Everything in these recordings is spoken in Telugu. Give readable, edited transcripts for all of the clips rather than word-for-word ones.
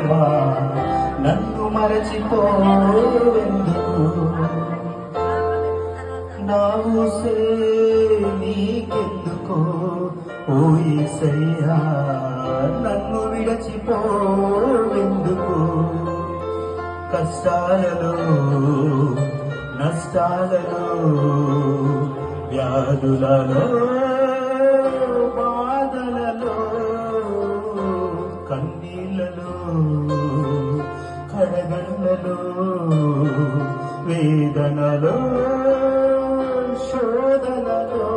ప్రేమ నన్ను మరచిపోవెందుకు నా ఊసే నీకెందుకో ఓ యేసయ్యా నన్ను విడచిపోవెందుకు కష్టాలలో నష్టాలలో వ్యాధులలో బాధలలో కన్నీళ్ళలో కడగళ్ళలో వేదనలో శోధనలో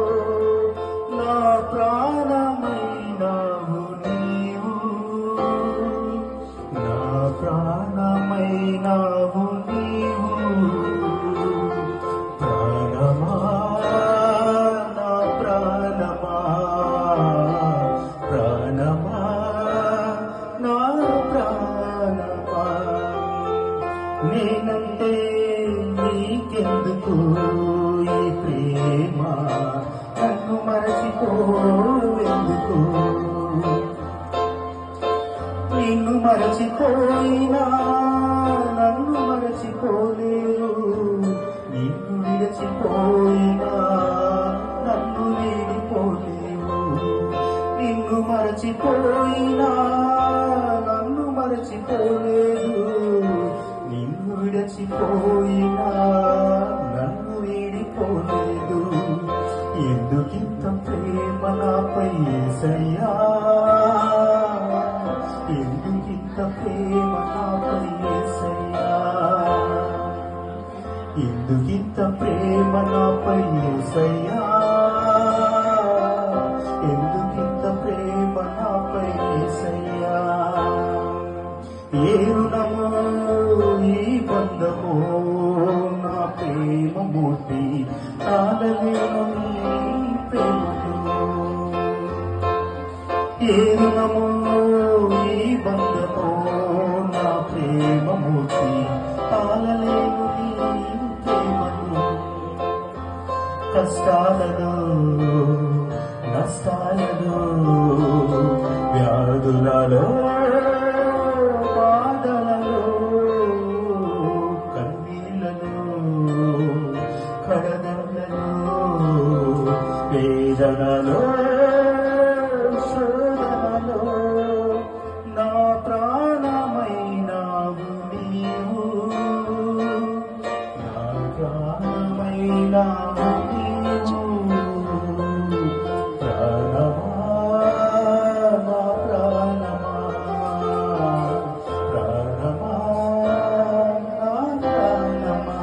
నా ప్రాణమైనావు నీవు నా ప్రాణమైనావు నీవు ప్రాణమా నా ప్రాణమా ప్రాణమా నా ప్రాణమా నేనంటే నీకెందుకు ఈ ప్రేమ నన్ను మరచిపోవెందుకు నిన్ను మరచిపోయినా నన్ను మరచిపోలేరు నిన్ను విడచిపోయినా నన్ను వీడిపోలేవు నిన్ను మరచిపోయినా నన్ను మరచిపోలేదు నిన్ను విడచిపోయినా నన్ను వీడిపోలేదు ఎందుకింత ప్రేమ నాపై యేసయ్యా ఎందుకింత ప్రేమ నాపై యేసయ్యా ఎందుకింత ప్రేమ నాపై యేసయ్యా ఎందుకింత ప్రేమ నాపై యేసయ్యా ఏ రుణమో ఈ బంధమో నా ప్రేమ మూర్తి కాలలేను ప్రేమలో ఏ రుణమో ఈ బంధమో నా ప్రేమ మూర్తి కాలలేను ప్రేమలో కష్టాలలో నష్టాలలో వ్యాధులలో బాధలలో కన్నీళ్ళలో కడదలలో వేదనలో శోధనలో నా ప్రాణమైనావు నీవు నా ప్రాణమైనావు నీవు ప్రాణమా నా ప్రాణమా ప్రాణమా నా ప్రాణమా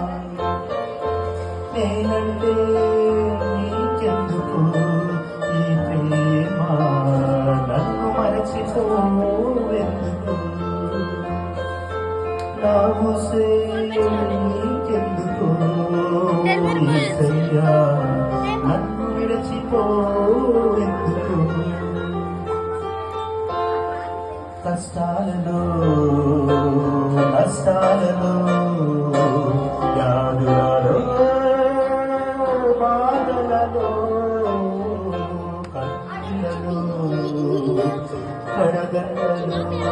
నేనంటే నీకెందుకు ఈ ప్రేమ నన్ను మరచిపోవెందుకు నా ఊసే నీకెందుకు యేసయ్యా నన్ను విడచిపోవెందుకు కష్టాలలో నష్టాలలో